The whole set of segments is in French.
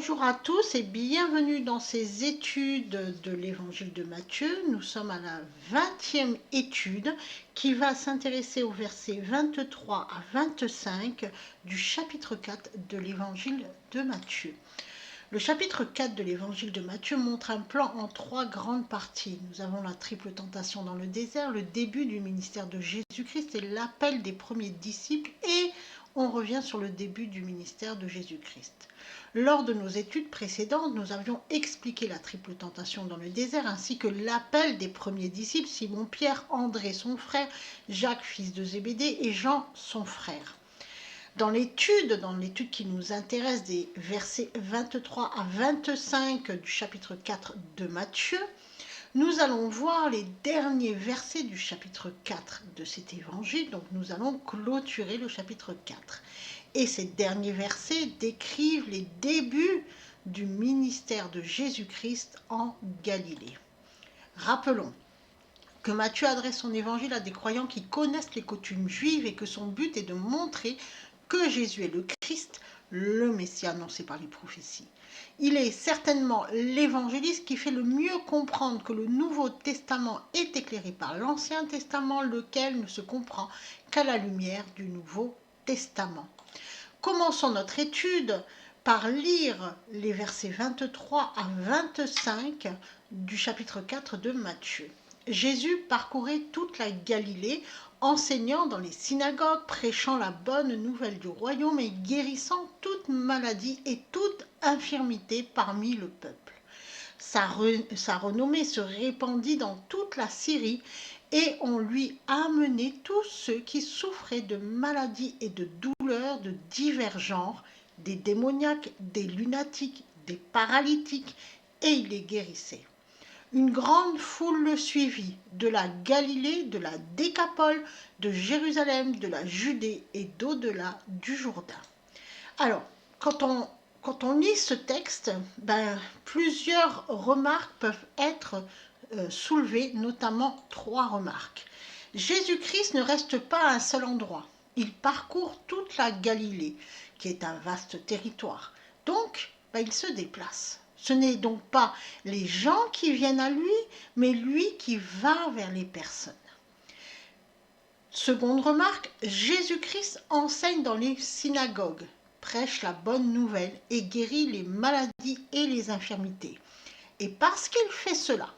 Bonjour à tous et bienvenue dans ces études de l'évangile de Matthieu. Nous sommes à la 20e étude qui va s'intéresser aux versets 23 à 25 du chapitre 4 de l'évangile de Matthieu. Le chapitre 4 de l'évangile de Matthieu montre un plan en 3 grandes parties. Nous avons la triple tentation dans le désert, le début du ministère de Jésus-Christ et l'appel des premiers disciples, et on revient sur le début du ministère de Jésus-Christ. Lors de nos études précédentes, nous avions expliqué la triple tentation dans le désert ainsi que l'appel des premiers disciples, Simon-Pierre, André son frère, Jacques fils de Zébédée et Jean son frère. Dans l'étude qui nous intéresse des versets 23 à 25 du chapitre 4 de Matthieu, nous allons voir les derniers versets du chapitre 4 de cet évangile, donc nous allons clôturer le chapitre 4. Et ces derniers versets décrivent les débuts du ministère de Jésus-Christ en Galilée. Rappelons que Matthieu adresse son évangile à des croyants qui connaissent les coutumes juives et que son but est de montrer que Jésus est le Christ, le Messie annoncé par les prophéties. Il est certainement l'évangéliste qui fait le mieux comprendre que le Nouveau Testament est éclairé par l'Ancien Testament, lequel ne se comprend qu'à la lumière du Nouveau Testament. Commençons notre étude par lire les versets 23 à 25 du chapitre 4 de Matthieu. Jésus parcourait toute la Galilée, enseignant dans les synagogues, prêchant la bonne nouvelle du royaume et guérissant toute maladie et toute infirmité parmi le peuple. Sa renommée se répandit dans toute la Syrie et on lui amenait tous ceux qui souffraient de maladies et de douleurs de divers genres, des démoniaques, des lunatiques, des paralytiques, et il les guérissait. Une grande foule le suivit, de la Galilée, de la Décapole, de Jérusalem, de la Judée et d'au-delà du Jourdain. Alors, quand on lit ce texte, plusieurs remarques peuvent être soulevées, notamment 3 remarques. Jésus-Christ ne reste pas à un seul endroit. Il parcourt toute la Galilée, qui est un vaste territoire. Donc, il se déplace. Ce n'est donc pas les gens qui viennent à lui, mais lui qui va vers les personnes. Seconde remarque, Jésus-Christ enseigne dans les synagogues, prêche la bonne nouvelle et guérit les maladies et les infirmités. Et parce qu'il fait cela,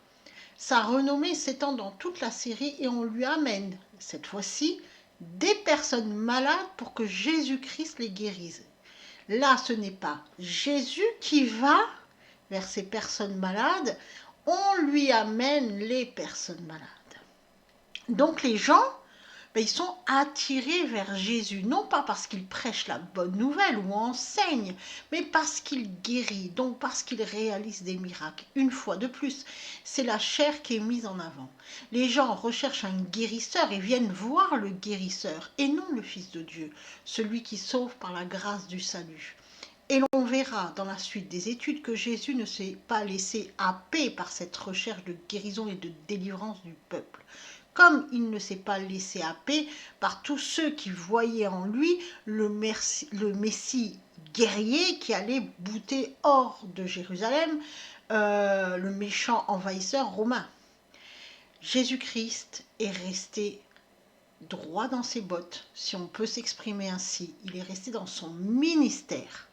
sa renommée s'étend dans toute la Syrie et on lui amène, cette fois-ci, des personnes malades pour que Jésus-Christ les guérisse. Là, ce n'est pas Jésus qui va vers ces personnes malades, on lui amène les personnes malades. Donc les gens, ils sont attirés vers Jésus, non pas parce qu'il prêche la bonne nouvelle ou enseigne, mais parce qu'il guérit, donc parce qu'il réalise des miracles. Une fois de plus, c'est la chair qui est mise en avant. Les gens recherchent un guérisseur et viennent voir le guérisseur, et non le Fils de Dieu, celui qui sauve par la grâce du salut. Et l'on verra dans la suite des études que Jésus ne s'est pas laissé happer par cette recherche de guérison et de délivrance du peuple. Comme il ne s'est pas laissé happer par tous ceux qui voyaient en lui le Messie guerrier qui allait bouter hors de Jérusalem le méchant envahisseur romain. Jésus-Christ est resté droit dans ses bottes, si on peut s'exprimer ainsi. Il est resté dans son ministère.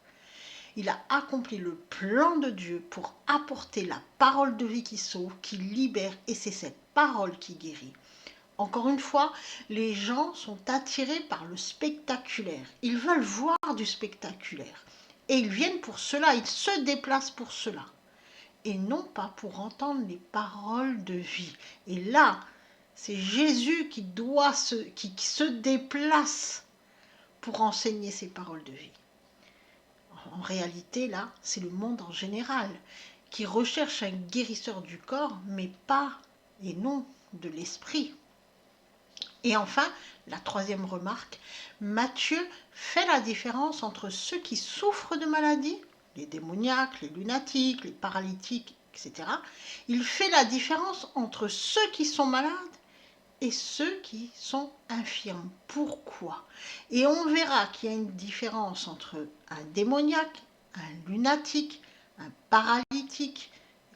Il a accompli le plan de Dieu pour apporter la parole de vie qui sauve, qui libère, et c'est cette parole qui guérit. Encore une fois, les gens sont attirés par le spectaculaire. Ils veulent voir du spectaculaire. Et ils viennent pour cela, ils se déplacent pour cela. Et non pas pour entendre les paroles de vie. Et là, c'est Jésus qui se déplace pour enseigner ces paroles de vie. En réalité, là, c'est le monde en général qui recherche un guérisseur du corps, mais pas et non de l'esprit. Et enfin, la troisième remarque, Matthieu fait la différence entre ceux qui souffrent de maladies, les démoniaques, les lunatiques, les paralytiques, etc. Il fait la différence entre ceux qui sont malades et ceux qui sont infirmes. Pourquoi? Et on verra qu'il y a une différence entre un démoniaque un lunatique, un paralytique,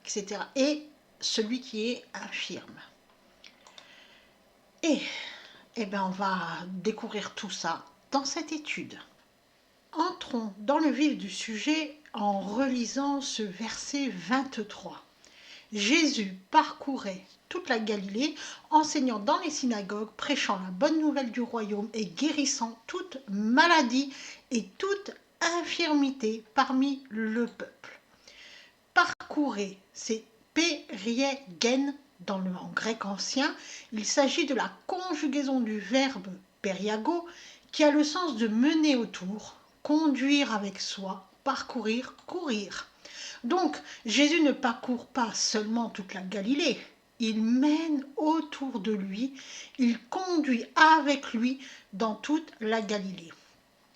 etc. Et celui qui est infirme. Et on va découvrir tout ça dans cette étude. Entrons dans le vif du sujet en relisant ce verset 23. Jésus parcourait toute la Galilée, enseignant dans les synagogues, prêchant la bonne nouvelle du royaume et guérissant toute maladie et toute infirmité parmi le peuple. Parcourir, c'est périegen en grec ancien. Il s'agit de la conjugaison du verbe periago qui a le sens de mener autour, conduire avec soi, parcourir, courir. Donc, Jésus ne parcourt pas seulement toute la Galilée, il mène autour de lui, il conduit avec lui dans toute la Galilée.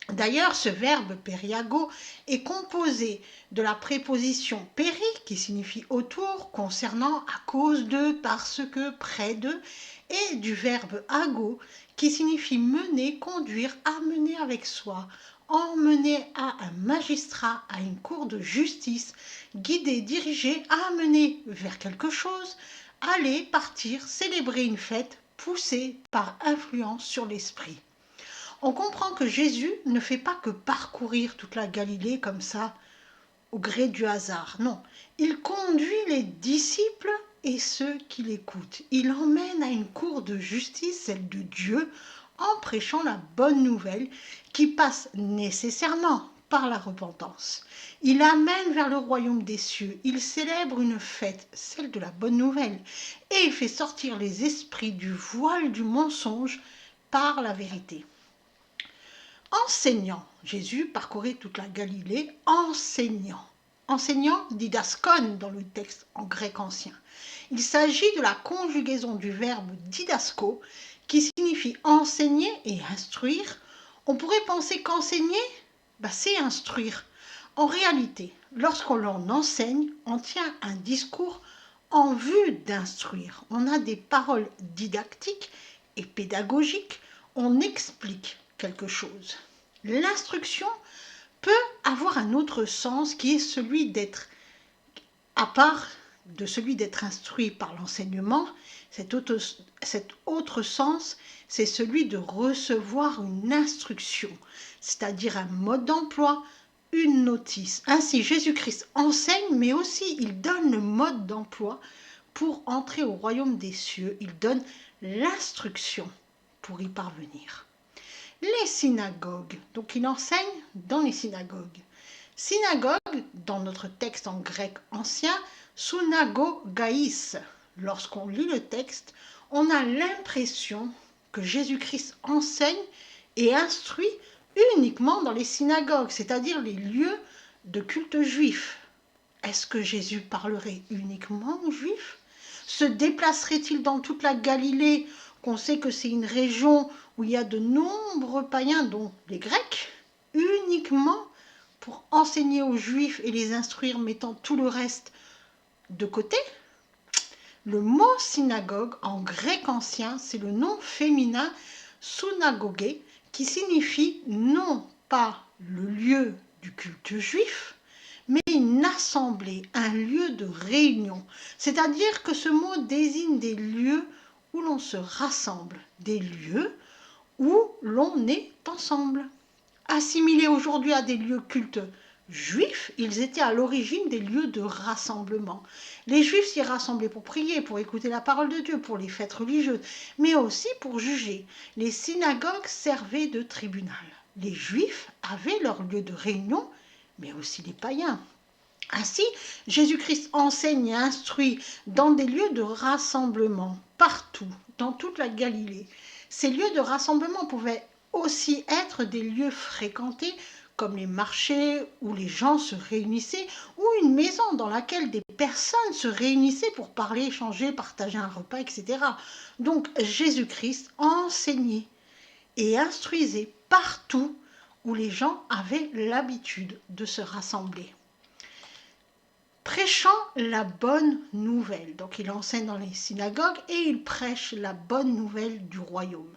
D'ailleurs, ce verbe periago est composé de la préposition peri, qui signifie autour, concernant, à cause de, parce que, près de, et du verbe ago, qui signifie mener, conduire, amener avec soi, emmener à un magistrat, à une cour de justice, guider, diriger, amener vers quelque chose, aller, partir, célébrer une fête, pousser par influence sur l'esprit. On comprend que Jésus ne fait pas que parcourir toute la Galilée comme ça, au gré du hasard. Non, il conduit les disciples et ceux qui l'écoutent. Il emmène à une cour de justice, celle de Dieu, en prêchant la bonne nouvelle qui passe nécessairement par la repentance. Il amène vers le royaume des cieux, il célèbre une fête, celle de la bonne nouvelle, et il fait sortir les esprits du voile du mensonge par la vérité. Enseignant, Jésus parcourait toute la Galilée enseignant. Enseignant, didaskon dans le texte en grec ancien. Il s'agit de la conjugaison du verbe didasko qui signifie enseigner et instruire. On pourrait penser qu'enseigner, c'est instruire. En réalité, lorsqu'on l'on enseigne, on tient un discours en vue d'instruire. On a des paroles didactiques et pédagogiques. On explique quelque chose. L'instruction peut avoir un autre sens qui est celui d'être, à part de celui d'être instruit par l'enseignement, cet autre sens, c'est celui de recevoir une instruction, c'est-à-dire un mode d'emploi, une notice. Ainsi, Jésus-Christ enseigne, mais aussi il donne le mode d'emploi pour entrer au royaume des cieux. Il donne l'instruction pour y parvenir. Les synagogues, donc il enseigne dans les synagogues. Synagogue, dans notre texte en grec ancien, synagogaïs. Lorsqu'on lit le texte, on a l'impression que Jésus-Christ enseigne et instruit uniquement dans les synagogues, c'est-à-dire les lieux de culte juif. Est-ce que Jésus parlerait uniquement aux juifs? Se déplacerait-il dans toute la Galilée, qu'on sait que c'est une région où il y a de nombreux païens, dont les Grecs, uniquement pour enseigner aux Juifs et les instruire, mettant tout le reste de côté? Le mot synagogue, en grec ancien, c'est le nom féminin synagogé, qui signifie non pas le lieu du culte juif, mais une assemblée, un lieu de réunion. C'est-à-dire que ce mot désigne des lieux où l'on se rassemble, des lieux où l'on est ensemble. Assimilés aujourd'hui à des lieux cultes juifs, ils étaient à l'origine des lieux de rassemblement. Les juifs s'y rassemblaient pour prier, pour écouter la parole de Dieu, pour les fêtes religieuses, mais aussi pour juger. Les synagogues servaient de tribunal. Les juifs avaient leur lieu de réunion, mais aussi les païens. Ainsi, Jésus-Christ enseigne et instruit dans des lieux de rassemblement, partout, dans toute la Galilée. Ces lieux de rassemblement pouvaient aussi être des lieux fréquentés, comme les marchés où les gens se réunissaient, ou une maison dans laquelle des personnes se réunissaient pour parler, échanger, partager un repas, etc. Donc Jésus-Christ enseignait et instruisait partout où les gens avaient l'habitude de se rassembler. Prêchant la bonne nouvelle. Donc il enseigne dans les synagogues et il prêche la bonne nouvelle du royaume.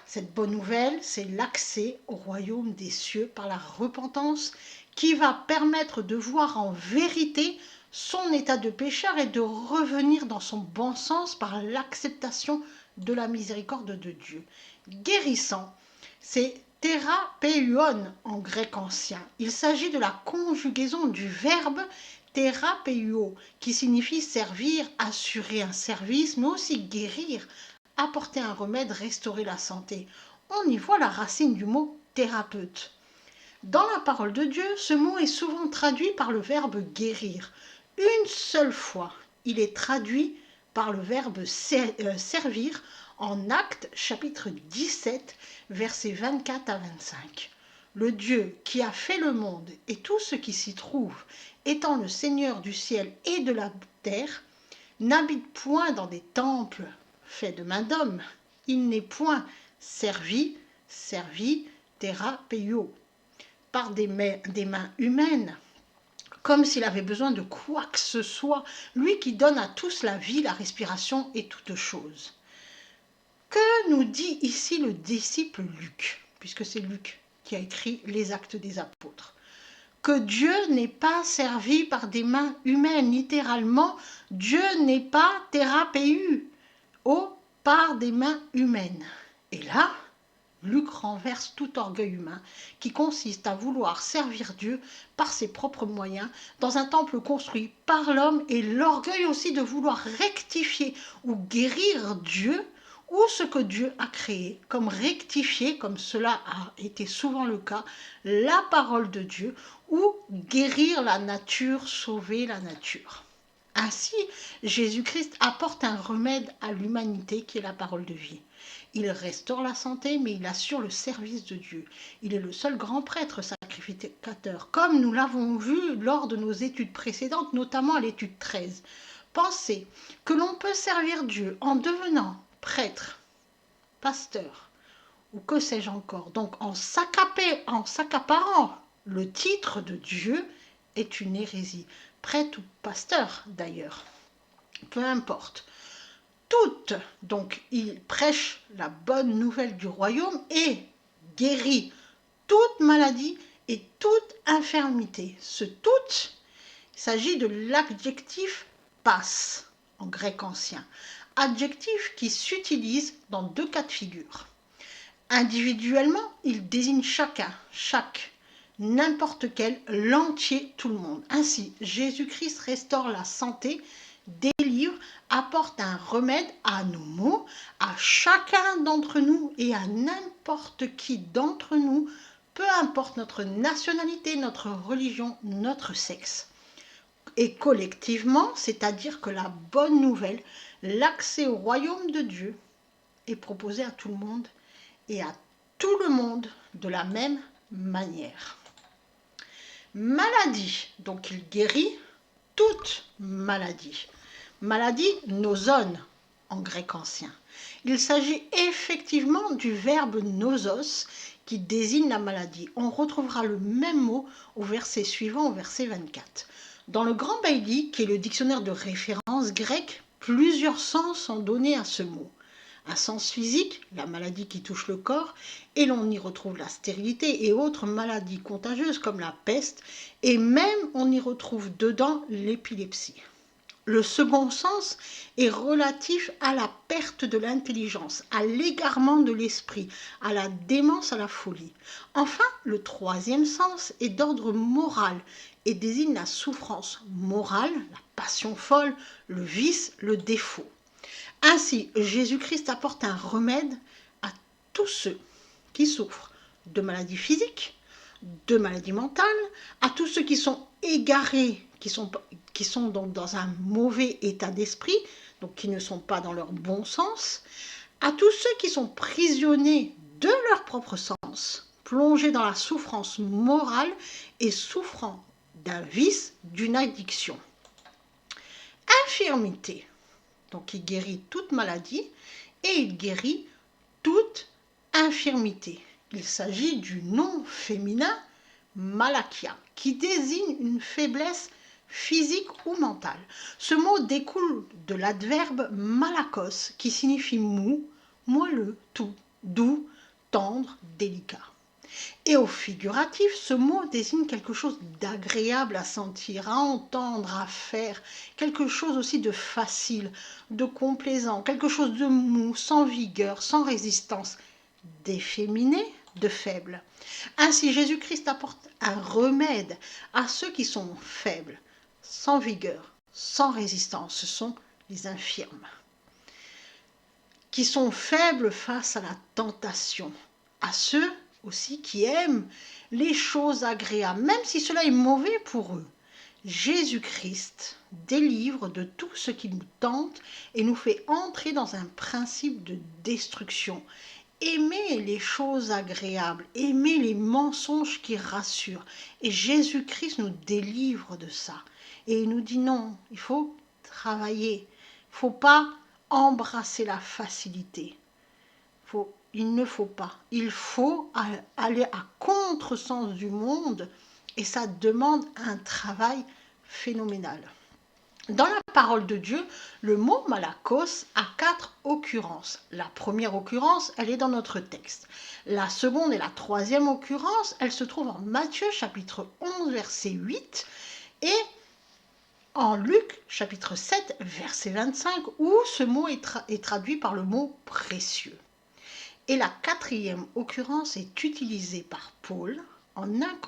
Cette bonne nouvelle, c'est l'accès au royaume des cieux par la repentance qui va permettre de voir en vérité son état de pécheur et de revenir dans son bon sens par l'acceptation de la miséricorde de Dieu. Guérissant, c'est therapeuon en grec ancien. Il s'agit de la conjugaison du verbe therapeuo, qui signifie servir, assurer un service, mais aussi guérir, apporter un remède, restaurer la santé. On y voit la racine du mot thérapeute. Dans la parole de Dieu, ce mot est souvent traduit par le verbe guérir. Une seule fois, il est traduit par le verbe servir en Actes chapitre 17, versets 24 à 25. Le Dieu qui a fait le monde et tout ce qui s'y trouve, étant le Seigneur du ciel et de la terre, n'habite point dans des temples faits de main d'homme. Il n'est point servi, therapeuo, par des mains humaines, comme s'il avait besoin de quoi que ce soit, lui qui donne à tous la vie, la respiration et toutes choses. Que nous dit ici le disciple Luc, puisque c'est Luc qui a écrit les Actes des Apôtres? Que Dieu n'est pas servi par des mains humaines, littéralement, Dieu n'est pas thérapeut, par des mains humaines. Et là, Luc renverse tout orgueil humain qui consiste à vouloir servir Dieu par ses propres moyens dans un temple construit par l'homme, et l'orgueil aussi de vouloir rectifier ou guérir Dieu ou ce que Dieu a créé, comme rectifier, comme cela a été souvent le cas, la parole de Dieu, ou guérir la nature, sauver la nature. Ainsi, Jésus-Christ apporte un remède à l'humanité qui est la parole de vie. Il restaure la santé, mais il assure le service de Dieu. Il est le seul grand prêtre sacrificateur, comme nous l'avons vu lors de nos études précédentes, notamment à l'étude 13. Pensez que l'on peut servir Dieu en devenant prêtre, pasteur, ou que sais-je encore. Donc en s'accaparant le titre de Dieu est une hérésie. Prêtre ou pasteur d'ailleurs, peu importe. Donc il prêche la bonne nouvelle du royaume et guérit toute maladie et toute infirmité. Ce tout, il s'agit de l'adjectif pas en grec ancien, adjectif qui s'utilise dans deux cas de figure. Individuellement, il désigne chacun, chaque, n'importe quel, l'entier, tout le monde. Ainsi, Jésus-Christ restaure la santé, délivre, apporte un remède à nos maux, à chacun d'entre nous et à n'importe qui d'entre nous, peu importe notre nationalité, notre religion, notre sexe. Et collectivement, c'est-à-dire que la bonne nouvelle, l'accès au royaume de Dieu est proposé à tout le monde et à tout le monde de la même manière. Maladie, donc il guérit toute maladie. Maladie, noson en grec ancien. Il s'agit effectivement du verbe nosos qui désigne la maladie. On retrouvera le même mot au verset suivant, au verset 24. Dans le Grand Bailly, qui est le dictionnaire de référence grec, plusieurs sens sont donnés à ce mot. Un sens physique, la maladie qui touche le corps, et l'on y retrouve la stérilité et autres maladies contagieuses comme la peste, et même on y retrouve dedans l'épilepsie. Le second sens est relatif à la perte de l'intelligence, à l'égarement de l'esprit, à la démence, à la folie. Enfin, le troisième sens est d'ordre moral et désigne la souffrance morale, la passion folle, le vice, le défaut. Ainsi, Jésus-Christ apporte un remède à tous ceux qui souffrent de maladies physiques, de maladies mentales, à tous ceux qui sont égarés, qui sont donc dans un mauvais état d'esprit, donc qui ne sont pas dans leur bon sens, à tous ceux qui sont prisonniers de leur propre sens, plongés dans la souffrance morale et souffrant d'un vice, d'une addiction. Infirmité. Donc il guérit toute maladie et il guérit toute infirmité. Il s'agit du nom féminin malakia, qui désigne une faiblesse physique ou mentale. Ce mot découle de l'adverbe malakos, qui signifie mou, moelleux, tout, doux, tendre, délicat. Et au figuratif, ce mot désigne quelque chose d'agréable à sentir, à entendre, à faire, quelque chose aussi de facile, de complaisant, quelque chose de mou, sans vigueur, sans résistance, d'efféminé, de faible. Ainsi, Jésus-Christ apporte un remède à ceux qui sont faibles, sans vigueur, sans résistance. Ce sont les infirmes, qui sont faibles face à la tentation, à ceux aussi qui aiment les choses agréables, même si cela est mauvais pour eux. Jésus-Christ délivre de tout ce qui nous tente et nous fait entrer dans un principe de destruction. Aimer les choses agréables, aimer les mensonges qui rassurent. Et Jésus-Christ nous délivre de ça. Et il nous dit non, il faut travailler. Il ne faut pas embrasser la facilité. Il ne faut pas. Il faut aller à contresens du monde et ça demande un travail phénoménal. Dans la parole de Dieu, le mot malakos a 4 occurrences. La première occurrence, elle est dans notre texte. La seconde et la troisième occurrence, elles se trouvent en Matthieu chapitre 11 verset 8 et en Luc chapitre 7 verset 25 où ce mot est traduit par le mot précieux. Et la quatrième occurrence est utilisée par Paul en 1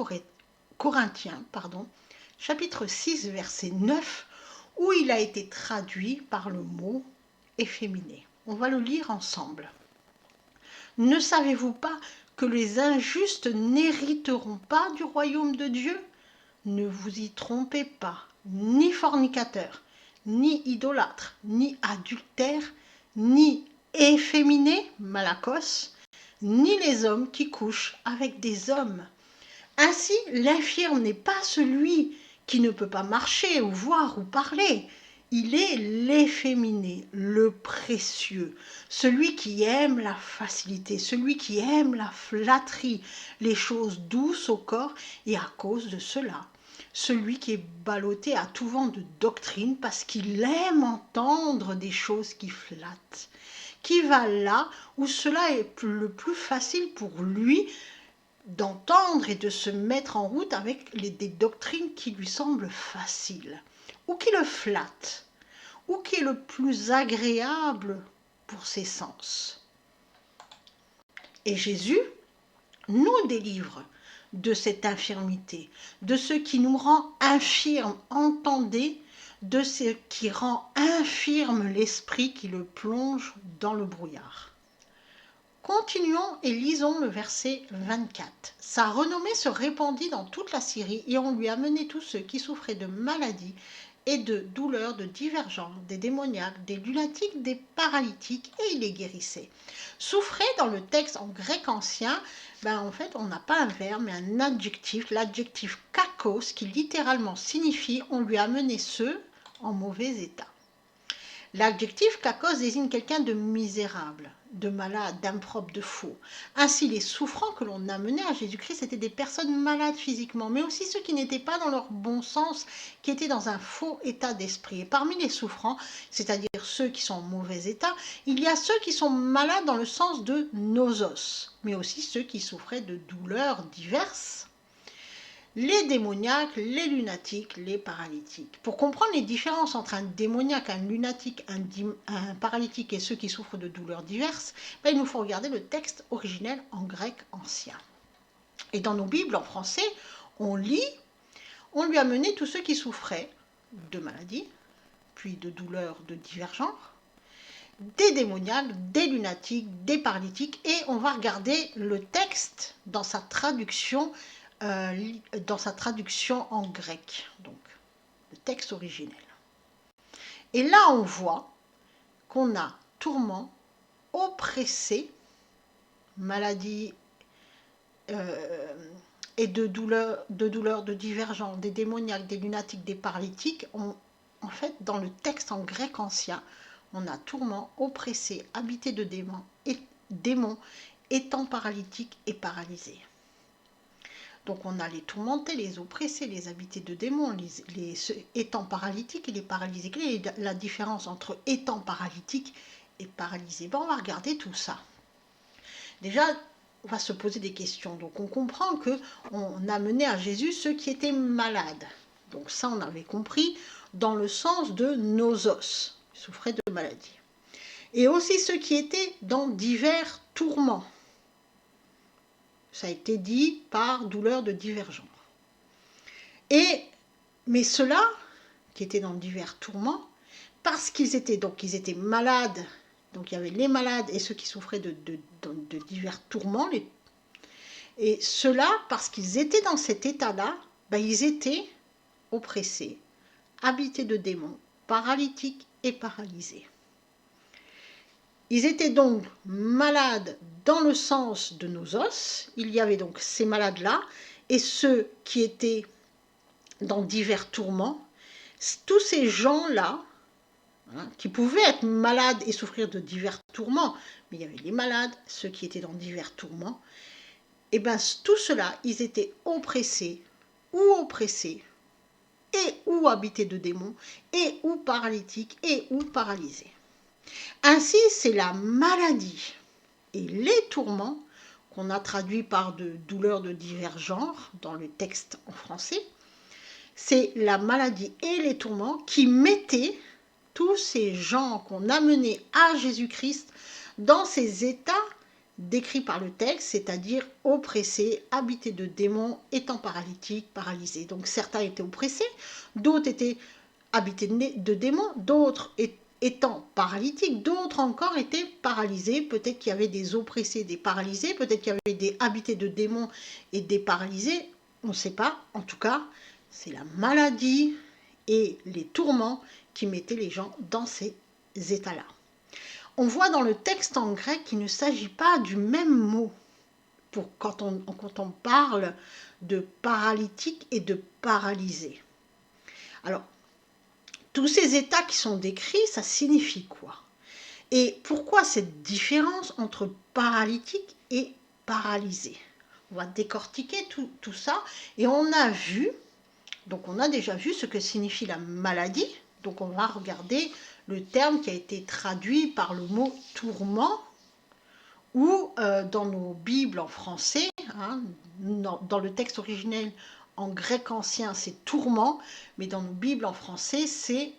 Corinthiens, chapitre 6 verset 9 où il a été traduit par le mot efféminé. On va le lire ensemble. Ne savez-vous pas que les injustes n'hériteront pas du royaume de Dieu? Ne vous y trompez pas, ni fornicateur, ni idolâtre, ni adultère, ni efféminé, malakos, ni les hommes qui couchent avec des hommes. Ainsi, l'infirme n'est pas celui qui ne peut pas marcher ou voir ou parler. Il est l'efféminé, le précieux, celui qui aime la facilité, celui qui aime la flatterie, les choses douces au corps et à cause de cela. Celui qui est ballotté à tout vent de doctrine parce qu'il aime entendre des choses qui flattent, qui va là où cela est le plus facile pour lui d'entendre et de se mettre en route avec des doctrines qui lui semblent faciles, ou qui le flattent, ou qui est le plus agréable pour ses sens. Et Jésus nous délivre de cette infirmité, de ce qui nous rend infirmes, entendez, de ce qui rend infirme l'esprit qui le plonge dans le brouillard. Continuons et lisons le verset 24. Sa renommée se répandit dans toute la Syrie et on lui amenait tous ceux qui souffraient de maladies et de douleurs, de divers genres, des démoniaques, des lunatiques, des paralytiques, et il les guérissait. Souffrait dans le texte en grec ancien, en fait on n'a pas un verbe mais un adjectif, l'adjectif kakos qui littéralement signifie on lui amenait ceux en mauvais état. L'adjectif kakos désigne quelqu'un de misérable, de malade, d'impropre, de faux. Ainsi, les souffrants que l'on amenait à Jésus-Christ étaient des personnes malades physiquement, mais aussi ceux qui n'étaient pas dans leur bon sens, qui étaient dans un faux état d'esprit. Et parmi les souffrants, c'est-à-dire ceux qui sont en mauvais état, il y a ceux qui sont malades dans le sens de nosos, mais aussi ceux qui souffraient de douleurs diverses. Les démoniaques, les lunatiques, les paralytiques. Pour comprendre les différences entre un démoniaque, un lunatique, un paralytique et ceux qui souffrent de douleurs diverses, il nous faut regarder le texte originel en grec ancien. Et dans nos Bibles en français, on lit « On lui a mené tous ceux qui souffraient de maladies, puis de douleurs de divers genres, des démoniaques, des lunatiques, des paralytiques. » Et on va regarder le texte dans sa traduction en grec, donc le texte originel. Et là, on voit qu'on a tourment, oppressé, maladie et de douleurs de divers genres, des démoniaques, des lunatiques, des paralytiques. En fait, dans le texte en grec ancien, on a tourment, oppressé, habité de démons, étant paralytique et paralysé. Donc on a les tourmentés, les oppressés, les habités de démons, les étant paralytiques et les paralysés. Quelle est la différence entre étant paralytique et paralysé? On va regarder tout ça. Déjà, on va se poser des questions. Donc on comprend qu'on amenait à Jésus ceux qui étaient malades. Donc ça, on avait compris dans le sens de nos os, ils souffraient de maladies. Et aussi ceux qui étaient dans divers tourments. Ça a été dit par douleur de divers genres. Mais ceux-là, qui étaient dans divers tourments, parce qu'ils étaient malades, donc il y avait les malades et ceux qui souffraient de divers tourments, et ceux-là, parce qu'ils étaient dans cet état-là, ils étaient oppressés, habités de démons, paralytiques et paralysés. Ils étaient donc malades dans le sens de nos os. Il y avait donc ces malades-là et ceux qui étaient dans divers tourments. Tous ces gens-là, qui pouvaient être malades et souffrir de divers tourments, mais il y avait les malades, ceux qui étaient dans divers tourments, et bien tout cela, ils étaient oppressés, et ou habités de démons, et ou paralytiques, et ou paralysés. Ainsi, c'est la maladie et les tourments, qu'on a traduit par de douleurs de divers genres dans le texte en français, c'est la maladie et les tourments qui mettaient tous ces gens qu'on amenait à Jésus-Christ dans ces états décrits par le texte, c'est-à-dire oppressés, habités de démons, étant paralytiques, paralysés. Donc certains étaient oppressés, d'autres étaient habités de démons, d'autres étant paralytiques, d'autres encore étaient paralysés. Peut-être qu'il y avait des oppressés, des paralysés, peut-être qu'il y avait des habités de démons et des paralysés, on ne sait pas. En tout cas, c'est la maladie et les tourments qui mettaient les gens dans ces états-là. On voit dans le texte en grec qu'il ne s'agit pas du même mot quand on parle de paralytique et de paralysé. Alors, tous ces états qui sont décrits, ça signifie quoi? Et pourquoi cette différence entre paralytique et paralysé? On va décortiquer tout ça et on a déjà vu ce que signifie la maladie. Donc on va regarder le terme qui a été traduit par le mot tourment, ou dans nos Bibles en français, dans le texte originel en grec ancien c'est tourment, mais dans nos Bibles en français c'est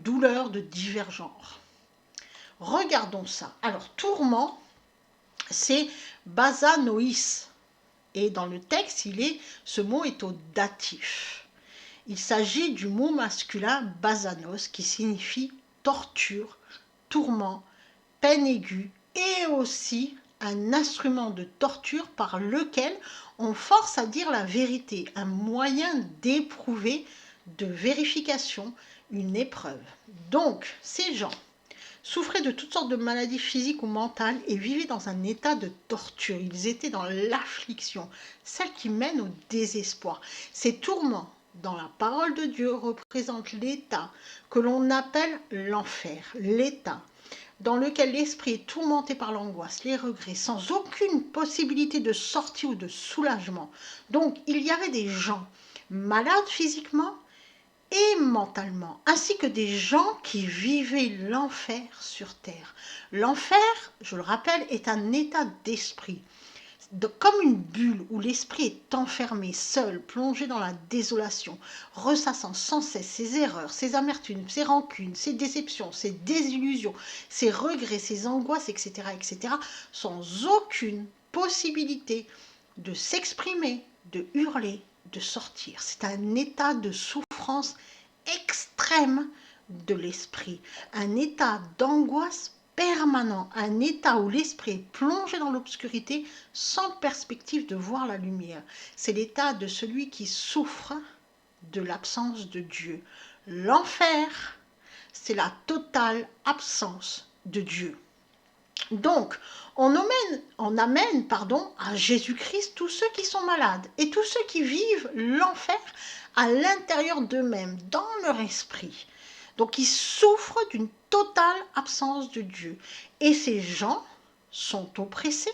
douleur de divers genres. Regardons ça. Alors tourment, c'est basanoïs, et dans le texte ce mot est au datif. Il s'agit du mot masculin basanos qui signifie torture, tourment, peine aiguë et aussi un instrument de torture par lequel on force à dire la vérité, un moyen d'éprouver, de vérification, une épreuve. Donc, ces gens souffraient de toutes sortes de maladies physiques ou mentales et vivaient dans un état de torture. Ils étaient dans l'affliction, celle qui mène au désespoir. Ces tourments, dans la parole de Dieu, représentent l'état que l'on appelle l'enfer, l'état dans lequel l'esprit est tourmenté par l'angoisse, les regrets, sans aucune possibilité de sortie ou de soulagement. Donc, il y avait des gens malades physiquement et mentalement, ainsi que des gens qui vivaient l'enfer sur terre. L'enfer, je le rappelle, est un état d'esprit, comme une bulle où l'esprit est enfermé, seul, plongé dans la désolation, ressassant sans cesse ses erreurs, ses amertumes, ses rancunes, ses déceptions, ses désillusions, ses regrets, ses angoisses, etc., etc., sans aucune possibilité de s'exprimer, de hurler, de sortir. C'est un état de souffrance extrême de l'esprit, un état d'angoisse permanent, un état où l'esprit est plongé dans l'obscurité sans perspective de voir la lumière. C'est l'état de celui qui souffre de l'absence de Dieu. L'enfer, c'est la totale absence de Dieu. Donc, on amène à Jésus-Christ tous ceux qui sont malades et tous ceux qui vivent l'enfer à l'intérieur d'eux-mêmes, dans leur esprit. Donc, ils souffrent d'une totale absence de Dieu. Et ces gens sont oppressés,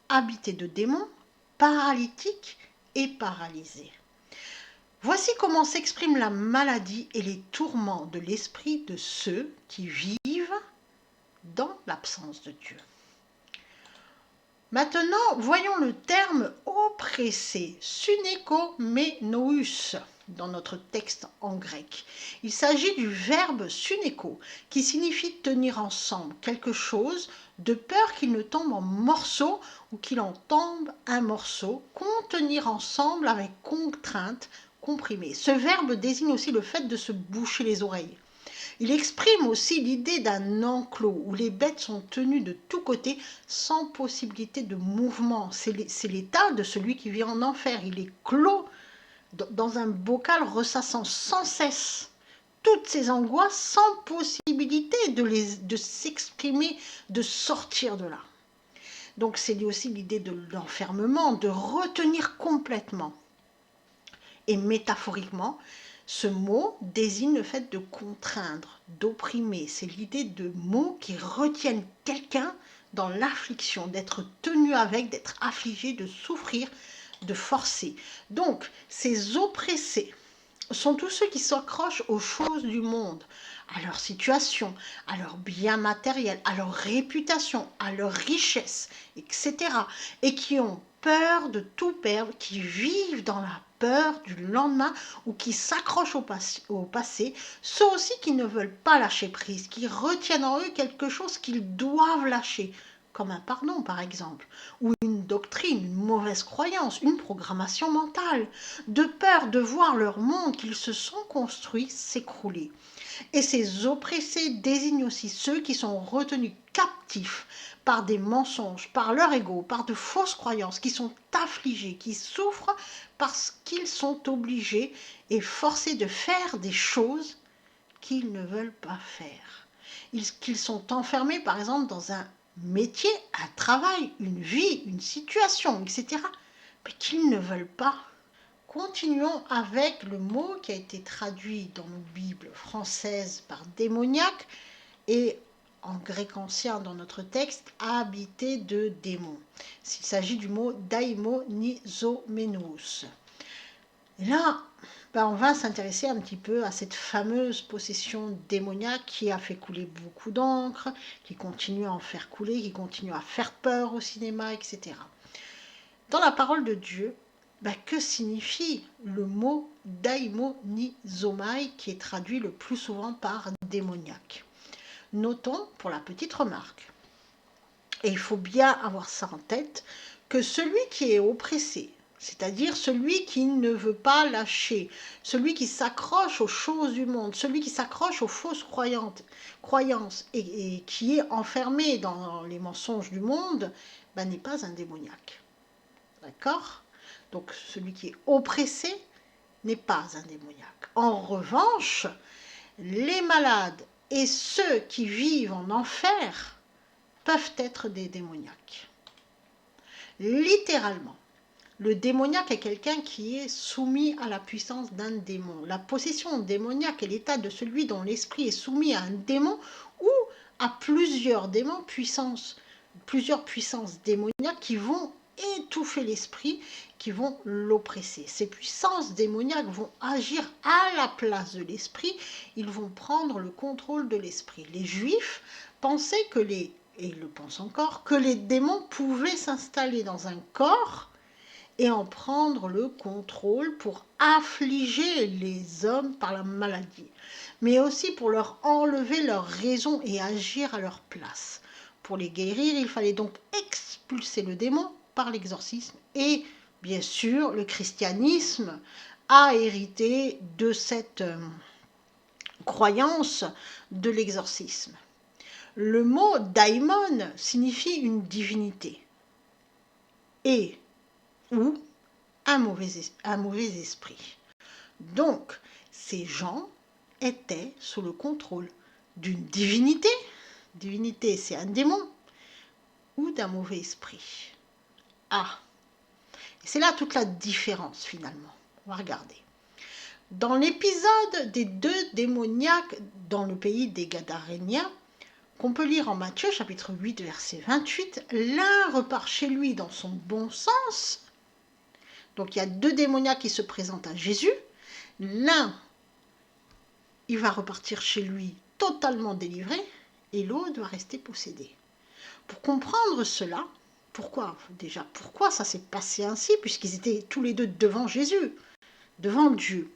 habités de démons, paralytiques et paralysés. Voici comment s'exprime la maladie et les tourments de l'esprit de ceux qui vivent dans l'absence de Dieu. Maintenant, voyons le terme oppressé, sunekomenous, dans notre texte en grec. Il s'agit du verbe suneko, qui signifie tenir ensemble quelque chose de peur qu'il ne tombe en morceaux ou qu'il en tombe un morceau, contenir ensemble avec contrainte, comprimé. Ce verbe désigne aussi le fait de se boucher les oreilles. Il exprime aussi l'idée d'un enclos où les bêtes sont tenues de tous côtés sans possibilité de mouvement. C'est l'état de celui qui vit en enfer. Il est clos dans un bocal ressassant sans cesse toutes ses angoisses sans possibilité de s'exprimer, de sortir de là. Donc c'est aussi l'idée de l'enfermement, de retenir complètement. Et métaphoriquement, ce mot désigne le fait de contraindre, d'opprimer. C'est l'idée de mots qui retiennent quelqu'un dans l'affliction, d'être tenu avec, d'être affligé, de souffrir, de forcer. Donc, ces oppressés sont tous ceux qui s'accrochent aux choses du monde, à leur situation, à leurs biens matériels, à leur réputation, à leur richesse, etc. Et qui ont peur de tout perdre, qui vivent dans la peur du lendemain ou qui s'accrochent au passé, ceux aussi qui ne veulent pas lâcher prise, qui retiennent en eux quelque chose qu'ils doivent lâcher, comme un pardon par exemple, ou une doctrine, une mauvaise croyance, une programmation mentale, de peur de voir leur monde qu'ils se sont construits s'écrouler. Et ces oppressés désignent aussi ceux qui sont retenus captifs par des mensonges, par leur ego, par de fausses croyances, qui sont affligés, qui souffrent parce qu'ils sont obligés et forcés de faire des choses qu'ils ne veulent pas faire. Qu'ils sont enfermés, par exemple, dans un métier, un travail, une vie, une situation, etc., mais qu'ils ne veulent pas. Continuons avec le mot qui a été traduit dans nos Bibles françaises par démoniaque et en grec ancien dans notre texte, habité de démons. Il s'agit du mot daimonizomenos. Et là, on va s'intéresser un petit peu à cette fameuse possession démoniaque qui a fait couler beaucoup d'encre, qui continue à en faire couler, qui continue à faire peur au cinéma, etc. Dans la parole de Dieu, que signifie le mot daimonizomai qui est traduit le plus souvent par démoniaque? Notons pour la petite remarque, et il faut bien avoir ça en tête, que celui qui est oppressé, c'est-à-dire celui qui ne veut pas lâcher, celui qui s'accroche aux choses du monde, celui qui s'accroche aux fausses croyances et qui est enfermé dans les mensonges du monde, n'est pas un démoniaque. D'accord? Donc celui qui est oppressé n'est pas un démoniaque. En revanche, les malades et ceux qui vivent en enfer peuvent être des démoniaques. Littéralement, le démoniaque est quelqu'un qui est soumis à la puissance d'un démon. La possession démoniaque est l'état de celui dont l'esprit est soumis à un démon ou à plusieurs démons, plusieurs puissances démoniaques qui vont étouffer l'esprit, qui vont l'oppresser. Ces puissances démoniaques vont agir à la place de l'esprit, ils vont prendre le contrôle de l'esprit. Les Juifs pensaient et ils le pensent encore, que les démons pouvaient s'installer dans un corps et en prendre le contrôle pour affliger les hommes par la maladie, mais aussi pour leur enlever leur raison et agir à leur place. Pour les guérir, il fallait donc expulser le démon par l'exorcisme et bien sûr le christianisme a hérité de cette croyance de l'exorcisme. Le mot daimon signifie une divinité et ou un mauvais esprit. Donc, ces gens étaient sous le contrôle d'une divinité, divinité c'est un démon, ou d'un mauvais esprit. Ah, c'est là toute la différence finalement. On va regarder. Dans l'épisode des 2 démoniaques dans le pays des Gadaréniens, qu'on peut lire en Matthieu chapitre 8 verset 28, l'un repart chez lui dans son bon sens. Donc il y a 2 démoniaques qui se présentent à Jésus. L'un, il va repartir chez lui totalement délivré et l'autre va rester possédé. Pour comprendre cela, pourquoi? Déjà, pourquoi ça s'est passé ainsi, puisqu'ils étaient tous les deux devant Jésus, devant Dieu?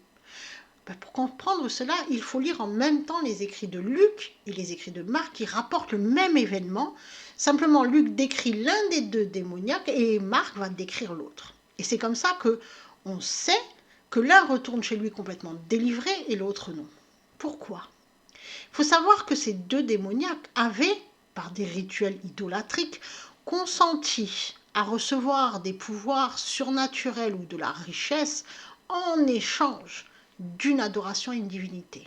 Ben, pour comprendre cela, il faut lire en même temps les écrits de Luc et les écrits de Marc qui rapportent le même événement. Simplement, Luc décrit l'un des deux démoniaques et Marc va décrire l'autre. Et c'est comme ça que on sait que l'un retourne chez lui complètement délivré et l'autre non. Pourquoi? Il faut savoir que ces deux démoniaques avaient, par des rituels idolâtriques, consenti à recevoir des pouvoirs surnaturels ou de la richesse en échange d'une adoration à une divinité.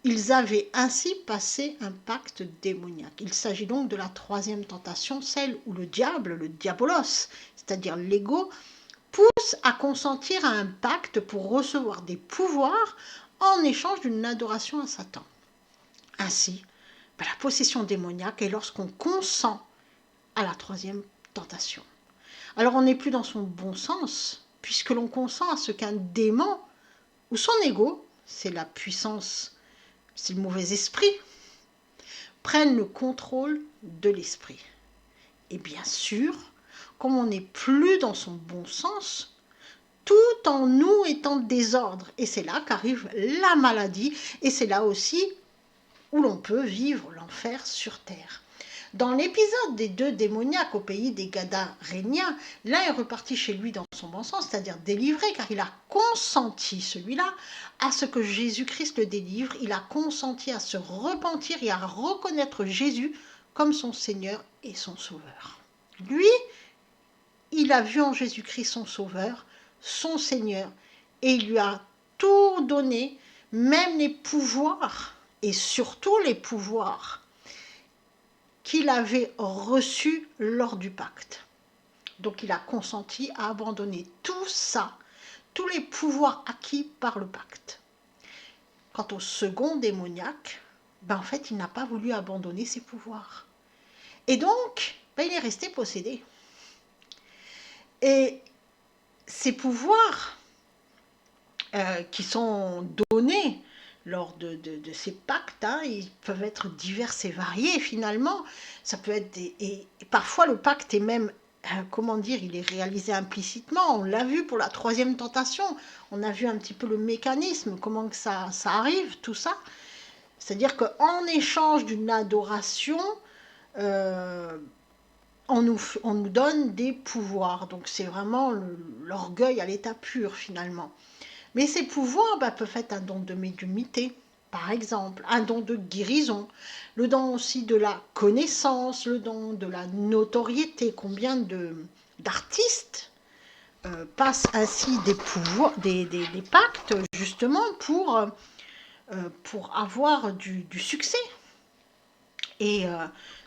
Ils avaient ainsi passé un pacte démoniaque. Il s'agit donc de la troisième tentation, celle où le diable, le diabolos, c'est-à-dire l'ego, pousse à consentir à un pacte pour recevoir des pouvoirs en échange d'une adoration à Satan. Ainsi, la possession démoniaque est lorsqu'on consent à la troisième tentation. Alors on n'est plus dans son bon sens, puisque l'on consent à ce qu'un démon ou son ego, c'est la puissance, c'est le mauvais esprit, prenne le contrôle de l'esprit. Et bien sûr, comme on n'est plus dans son bon sens, tout en nous est en désordre. Et c'est là qu'arrive la maladie, et c'est là aussi où l'on peut vivre l'enfer sur terre. Dans l'épisode des deux démoniaques au pays des Gadaréniens, l'un est reparti chez lui dans son bon sens, c'est-à-dire délivré, car il a consenti, celui-là, à ce que Jésus-Christ le délivre. Il a consenti à se repentir et à reconnaître Jésus comme son Seigneur et son Sauveur. Lui, il a vu en Jésus-Christ son Sauveur, son Seigneur, et il lui a tout donné, même les pouvoirs, et surtout les pouvoirs qu'il avait reçus lors du pacte. Donc il a consenti à abandonner tout ça, tous les pouvoirs acquis par le pacte. Quant au second démoniaque, en fait, il n'a pas voulu abandonner ses pouvoirs. Et donc, il est resté possédé. Et ces pouvoirs qui sont donnés lors de ces pactes, ils peuvent être divers et variés finalement. Ça peut être et parfois le pacte est même, il est réalisé implicitement. On l'a vu pour la troisième tentation. On a vu un petit peu le mécanisme, comment que ça arrive, tout ça. C'est-à-dire qu'en échange d'une adoration, on nous donne des pouvoirs. Donc c'est vraiment l'orgueil à l'état pur finalement. Mais ces pouvoirs peuvent être un don de médiumnité, par exemple, un don de guérison, le don aussi de la connaissance, le don de la notoriété. Combien d'artistes passent ainsi des pouvoirs, des pactes, justement, pour avoir du succès. Et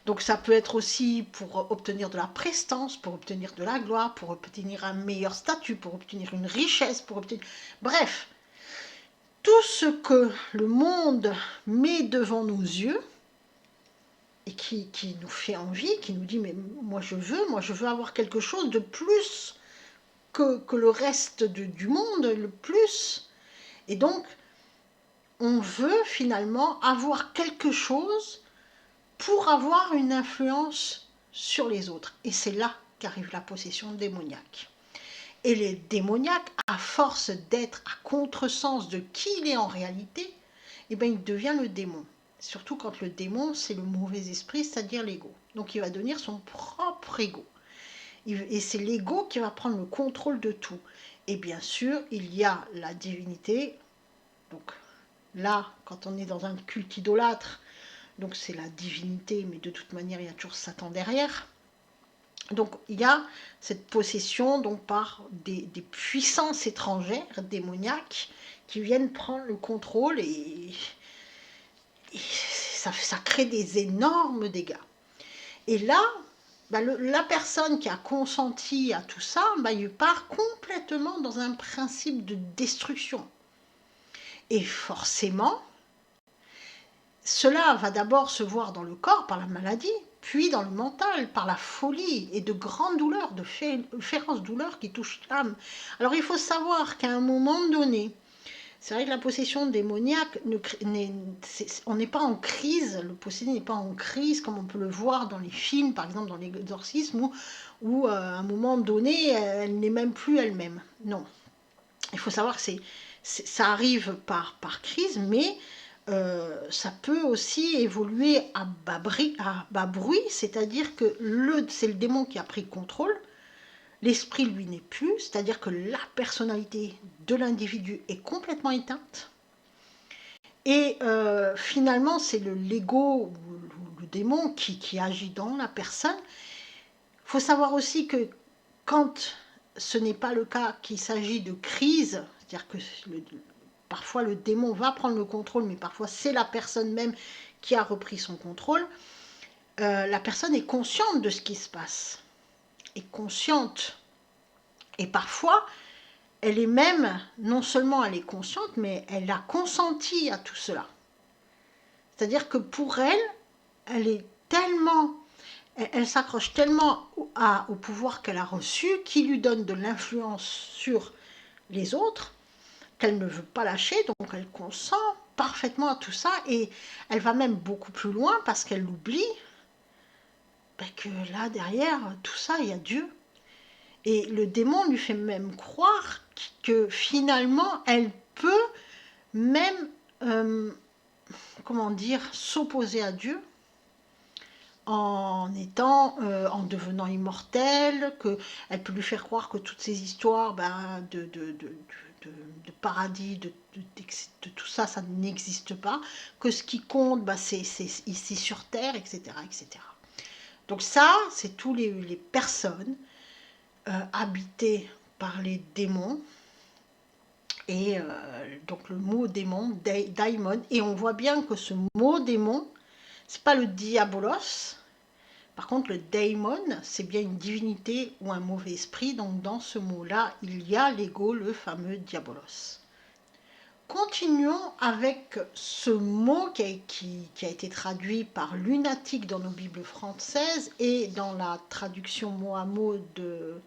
donc ça peut être aussi pour obtenir de la prestance, pour obtenir de la gloire, pour obtenir un meilleur statut, pour obtenir une richesse, pour obtenir... Bref, tout ce que le monde met devant nos yeux et qui nous fait envie, qui nous dit mais moi je veux avoir quelque chose de plus que le reste du monde, le plus. Et donc, on veut finalement avoir quelque chose pour avoir une influence sur les autres. Et c'est là qu'arrive la possession démoniaque. Et les démoniaques, à force d'être à contresens de qui il est en réalité, il devient le démon. Surtout quand le démon, c'est le mauvais esprit, c'est-à-dire l'ego. Donc il va devenir son propre ego. Et c'est l'ego qui va prendre le contrôle de tout. Et bien sûr, il y a la divinité. Donc là, quand on est dans un culte idolâtre, donc c'est la divinité, mais de toute manière, il y a toujours Satan derrière. Donc il y a cette possession donc, par des puissances étrangères, démoniaques, qui viennent prendre le contrôle et ça crée des énormes dégâts. Et là, la personne qui a consenti à tout ça, il part complètement dans un principe de destruction. Et forcément, cela va d'abord se voir dans le corps par la maladie, puis dans le mental par la folie et de grandes douleurs, de féroces douleurs qui touchent l'âme. Alors il faut savoir qu'à un moment donné, C'est vrai que la possession démoniaque, on n'est pas en crise, le possédé n'est pas en crise comme on peut le voir dans les films, par exemple dans l'exorcisme, où à un moment donné, elle n'est même plus elle-même. Non, il faut savoir que ça arrive par crise, mais ça peut aussi évoluer à bas bruit, c'est-à-dire que c'est le démon qui a pris le contrôle, l'esprit lui n'est plus, c'est-à-dire que la personnalité de l'individu est complètement éteinte, et finalement c'est l'ego ou le démon qui agit dans la personne. Il faut savoir aussi que quand ce n'est pas le cas, qu'il s'agit de crise, c'est-à-dire que parfois le démon va prendre le contrôle, mais parfois c'est la personne même qui a repris son contrôle, la personne est consciente de ce qui se passe, est consciente. Et parfois, elle est même, non seulement elle est consciente, mais elle a consenti à tout cela. C'est-à-dire que pour elle, elle s'accroche tellement au pouvoir qu'elle a reçu, qui lui donne de l'influence sur les autres, qu'elle ne veut pas lâcher, donc elle consent parfaitement à tout ça, et elle va même beaucoup plus loin parce qu'elle oublie que là, derrière tout ça, il y a Dieu. Et le démon lui fait même croire que finalement, elle peut même, s'opposer à Dieu en devenant immortelle, qu'elle peut lui faire croire que toutes ces histoires de paradis, de tout ça, ça n'existe pas, que ce qui compte, c'est ici sur Terre, etc., etc. Donc ça, c'est tous les personnes habitées par les démons, et donc le mot démon, daimon, et on voit bien que ce mot démon, c'est pas le diabolos. Par contre, le daimon, c'est bien une divinité ou un mauvais esprit. Donc, dans ce mot-là, il y a l'ego, le fameux diabolos. Continuons avec ce mot qui a été traduit par lunatique dans nos Bibles françaises et dans la traduction mot à mot de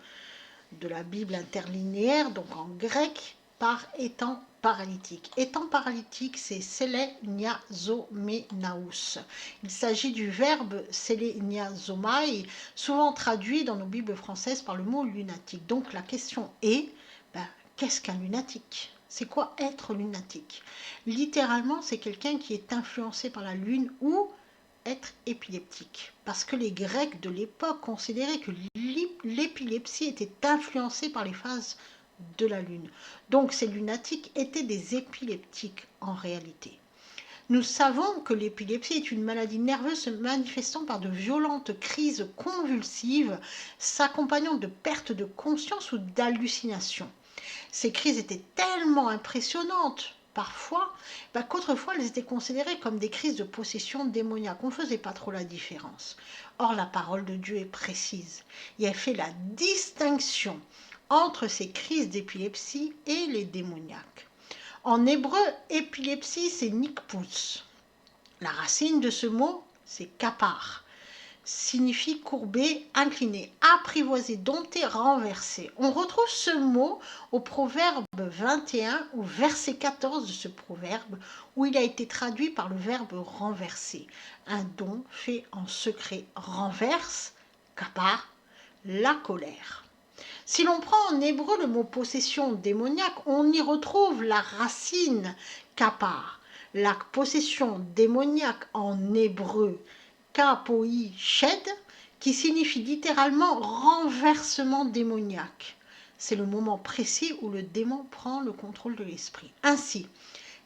la Bible interlinéaire, donc en grec, par étant paralytique. Étant paralytique, c'est seleniazomenaus. Il s'agit du verbe seleniazomai, souvent traduit dans nos Bibles françaises par le mot lunatique. Donc la question est, qu'est-ce qu'un lunatique? C'est quoi être lunatique? Littéralement, c'est quelqu'un qui est influencé par la lune ou être épileptique. Parce que les Grecs de l'époque considéraient que l'épilepsie était influencée par les phases de la lune. Donc ces lunatiques étaient des épileptiques en réalité. Nous savons que l'épilepsie est une maladie nerveuse se manifestant par de violentes crises convulsives, s'accompagnant de perte de conscience ou d'hallucinations. Ces crises étaient tellement impressionnantes parfois, qu'autrefois elles étaient considérées comme des crises de possession démoniaque. On ne faisait pas trop la différence. Or, la parole de Dieu est précise et elle fait la distinction entre ces crises d'épilepsie et les démoniaques. En hébreu, épilepsie, c'est nikpus. La racine de ce mot, c'est kapar. Signifie courber, incliner, apprivoiser, dompter, renverser. On retrouve ce mot au proverbe 21, au verset 14 de ce proverbe, où il a été traduit par le verbe renverser. Un don fait en secret renverse, kappa, la colère. Si l'on prend en hébreu le mot possession démoniaque, on y retrouve la racine kapar. La possession démoniaque en hébreu, kapoi shed, qui signifie littéralement renversement démoniaque. C'est le moment précis où le démon prend le contrôle de l'esprit. Ainsi,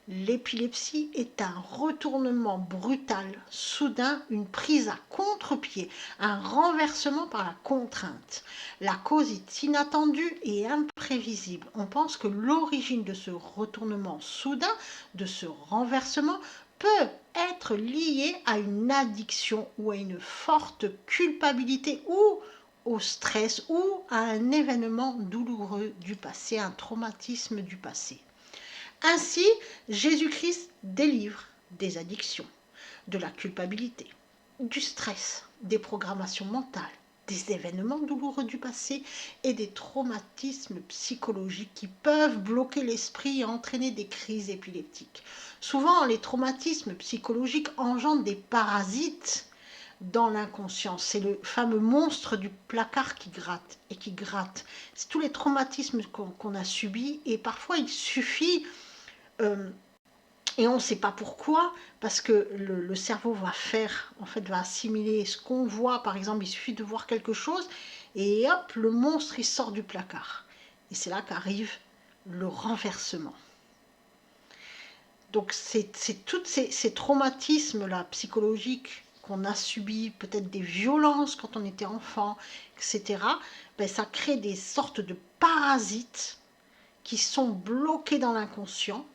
l'épilepsie est un retournement brutal, soudain, une prise à contre-pied, un renversement par la contrainte. La cause est inattendue et imprévisible. On pense que l'origine de ce retournement soudain, de ce renversement, peut être liée à une addiction ou à une forte culpabilité ou au stress ou à un événement douloureux du passé, un traumatisme du passé. Ainsi, Jésus-Christ délivre des addictions, de la culpabilité, du stress, des programmations mentales, des événements douloureux du passé et des traumatismes psychologiques qui peuvent bloquer l'esprit et entraîner des crises épileptiques. Souvent, les traumatismes psychologiques engendrent des parasites dans l'inconscient. C'est le fameux monstre du placard qui gratte et qui gratte. C'est tous les traumatismes qu'on a subis et parfois il suffit, et on ne sait pas pourquoi, parce que le cerveau va faire, en fait, va assimiler ce qu'on voit. Par exemple, il suffit de voir quelque chose et hop, le monstre il sort du placard. Et c'est là qu'arrive le renversement. Donc c'est tous ces traumatismes-là psychologiques qu'on a subis, peut-être des violences quand on était enfant, etc., ben, ça crée des sortes de parasites qui sont bloqués dans l'inconscient,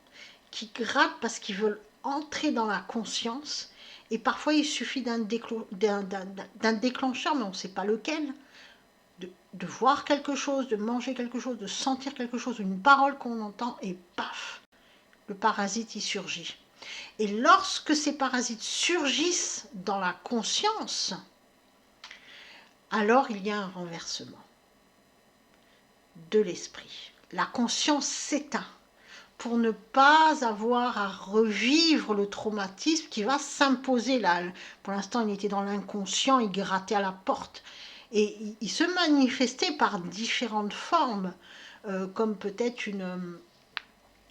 qui grattent parce qu'ils veulent entrer dans la conscience. Et parfois, il suffit d'un déclencheur, mais on ne sait pas lequel, de voir quelque chose, de manger quelque chose, de sentir quelque chose, une parole qu'on entend, et paf, le parasite y surgit. Et lorsque ces parasites surgissent dans la conscience, alors il y a un renversement de l'esprit. La conscience s'éteint pour ne pas avoir à revivre le traumatisme qui va s'imposer là. Pour l'instant, il était dans l'inconscient, il grattait à la porte. Et il se manifestait par différentes formes, comme peut-être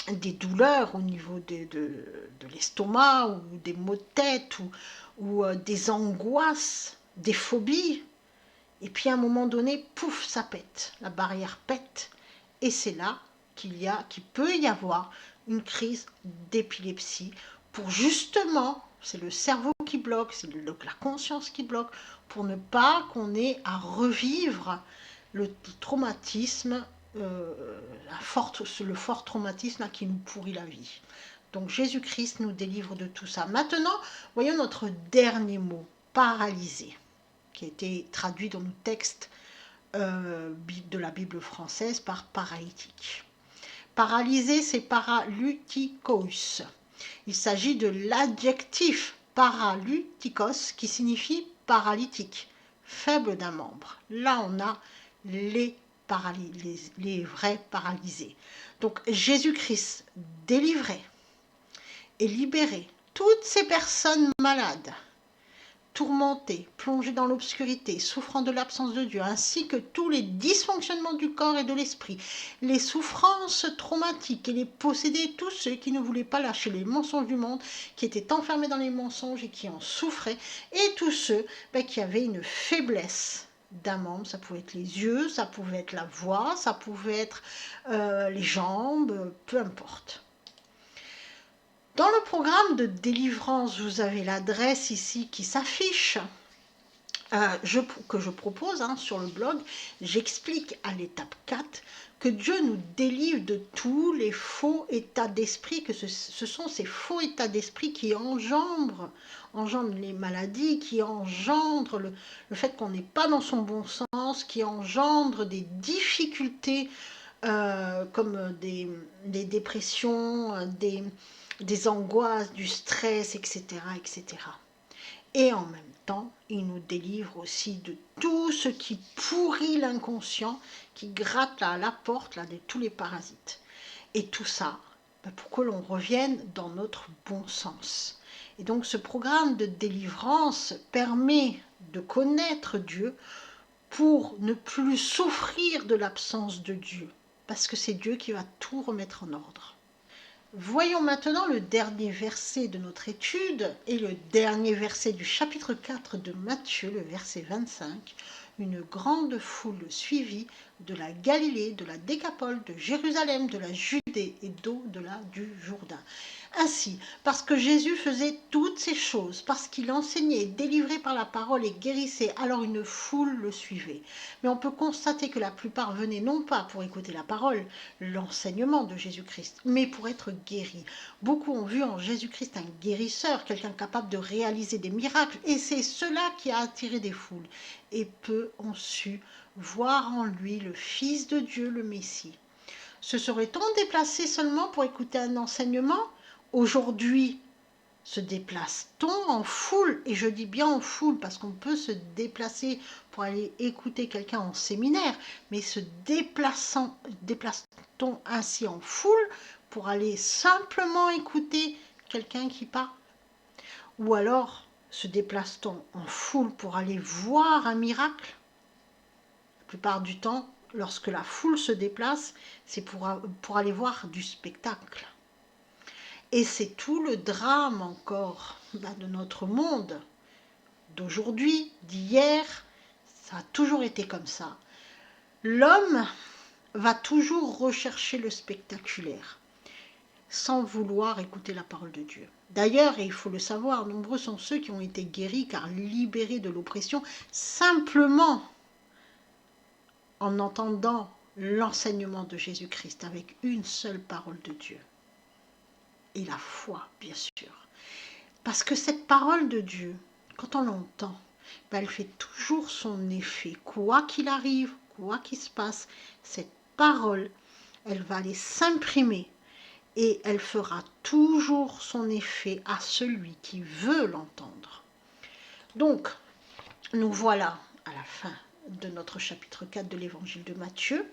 des douleurs au niveau de l'estomac, ou des maux de tête, ou des angoisses, des phobies. Et puis à un moment donné, pouf, ça pète, la barrière pète, et c'est là qu'il peut y avoir une crise d'épilepsie pour justement, c'est le cerveau qui bloque, c'est la conscience qui bloque, pour ne pas qu'on ait à revivre le traumatisme, le fort traumatisme là, qui nous pourrit la vie. Donc Jésus-Christ nous délivre de tout ça. Maintenant, voyons notre dernier mot, paralysé, qui a été traduit dans nos textes de la Bible française par paralytique. Paralysé, c'est paralytikos. Il s'agit de l'adjectif paralytikos qui signifie paralytique, faible d'un membre. Là, on a les vrais paralysés. Donc Jésus-Christ délivrait et libérait toutes ces personnes malades, tourmentés, plongés dans l'obscurité, souffrant de l'absence de Dieu, ainsi que tous les dysfonctionnements du corps et de l'esprit, les souffrances traumatiques et les possédés, tous ceux qui ne voulaient pas lâcher les mensonges du monde, qui étaient enfermés dans les mensonges et qui en souffraient, et tous ceux qui avaient une faiblesse d'un membre. Ça pouvait être les yeux, ça pouvait être la voix, ça pouvait être les jambes, peu importe. Dans le programme de délivrance, vous avez l'adresse ici qui s'affiche, que je propose sur le blog. J'explique à l'étape 4 que Dieu nous délivre de tous les faux états d'esprit, que ce sont ces faux états d'esprit qui engendrent les maladies, qui engendrent le fait qu'on n'est pas dans son bon sens, qui engendrent des difficultés comme des dépressions, des angoisses, du stress, etc., etc. Et en même temps, il nous délivre aussi de tout ce qui pourrit l'inconscient, qui gratte à la porte là, de tous les parasites. Et tout ça, pour que l'on revienne dans notre bon sens. Et donc ce programme de délivrance permet de connaître Dieu pour ne plus souffrir de l'absence de Dieu, parce que c'est Dieu qui va tout remettre en ordre. Voyons maintenant le dernier verset de notre étude et le dernier verset du chapitre 4 de Matthieu, le verset 25. Une grande foule suivit de la Galilée, de la Décapole, de Jérusalem, de la Judée et d'au-delà du Jourdain. Ainsi, parce que Jésus faisait toutes ces choses, parce qu'il enseignait, délivrait par la parole et guérissait, alors une foule le suivait. Mais on peut constater que la plupart venaient non pas pour écouter la parole, l'enseignement de Jésus-Christ, mais pour être guéris. Beaucoup ont vu en Jésus-Christ un guérisseur, quelqu'un capable de réaliser des miracles, et c'est cela qui a attiré des foules. Et peu ont su voir en lui le Fils de Dieu, le Messie. Se serait-on déplacé seulement pour écouter un enseignement ? Aujourd'hui, se déplace-t-on en foule? Et je dis bien en foule parce qu'on peut se déplacer pour aller écouter quelqu'un en séminaire, mais se déplace-t-on ainsi en foule pour aller simplement écouter quelqu'un qui parle? Ou alors se déplace-t-on en foule pour aller voir un miracle? La plupart du temps, lorsque la foule se déplace, c'est pour aller voir du spectacle. Et c'est tout le drame encore de notre monde, d'aujourd'hui, d'hier. Ça a toujours été comme ça. L'homme va toujours rechercher le spectaculaire, sans vouloir écouter la parole de Dieu. D'ailleurs, et il faut le savoir, nombreux sont ceux qui ont été guéris car libérés de l'oppression, simplement en entendant l'enseignement de Jésus-Christ avec une seule parole de Dieu. Et la foi, bien sûr. Parce que cette parole de Dieu, quand on l'entend, elle fait toujours son effet. Quoi qu'il arrive, quoi qu'il se passe, cette parole, elle va aller s'imprimer et elle fera toujours son effet à celui qui veut l'entendre. Donc, nous voilà à la fin de notre chapitre 4 de l'évangile de Matthieu.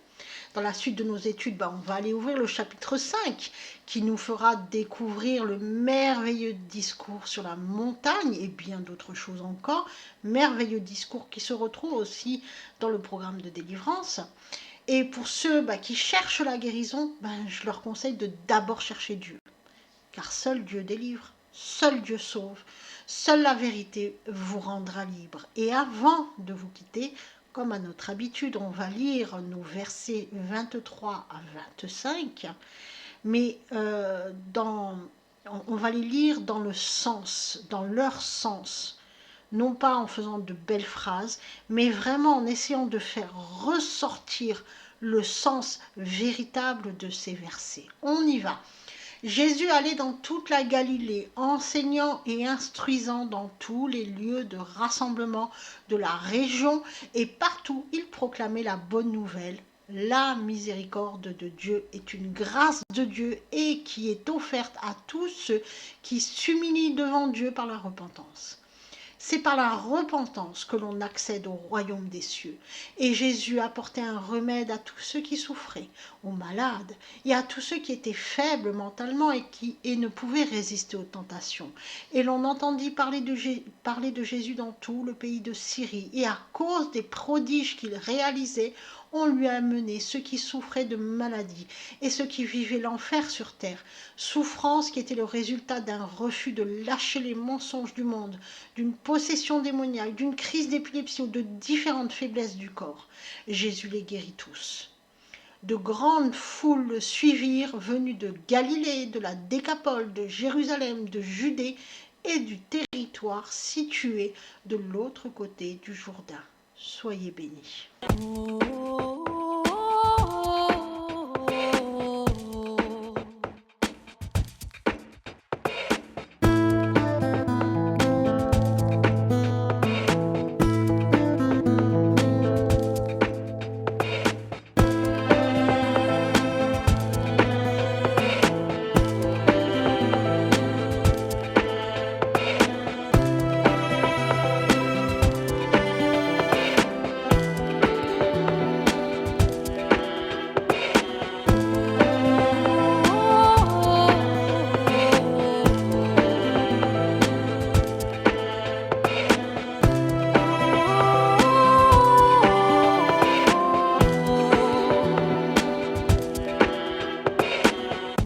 Dans la suite de nos études, on va aller ouvrir le chapitre 5 qui nous fera découvrir le merveilleux discours sur la montagne et bien d'autres choses encore. Merveilleux discours qui se retrouve aussi dans le programme de délivrance. Et pour ceux qui cherchent la guérison, je leur conseille de d'abord chercher Dieu. Car seul Dieu délivre, seul Dieu sauve, seule la vérité vous rendra libre. Et avant de vous quitter, comme à notre habitude, on va lire nos versets 23 à 25, mais on va les lire dans le sens, dans leur sens, non pas en faisant de belles phrases, mais vraiment en essayant de faire ressortir le sens véritable de ces versets. On y va. Jésus allait dans toute la Galilée, enseignant et instruisant dans tous les lieux de rassemblement de la région, et partout il proclamait la bonne nouvelle. La miséricorde de Dieu est une grâce de Dieu et qui est offerte à tous ceux qui s'humilient devant Dieu par la repentance. C'est par la repentance que l'on accède au royaume des cieux. Et Jésus apportait un remède à tous ceux qui souffraient, aux malades et à tous ceux qui étaient faibles mentalement et ne pouvaient résister aux tentations. Et l'on entendit parler de Jésus dans tout le pays de Syrie. Et à cause des prodiges qu'il réalisait, on lui a amené ceux qui souffraient de maladies et ceux qui vivaient l'enfer sur terre. Souffrance qui était le résultat d'un refus de lâcher les mensonges du monde, d'une possession démoniaque, d'une crise d'épilepsie ou de différentes faiblesses du corps. Jésus les guérit tous. De grandes foules le suivirent, venues de Galilée, de la Décapole, de Jérusalem, de Judée et du territoire situé de l'autre côté du Jourdain. Soyez bénis.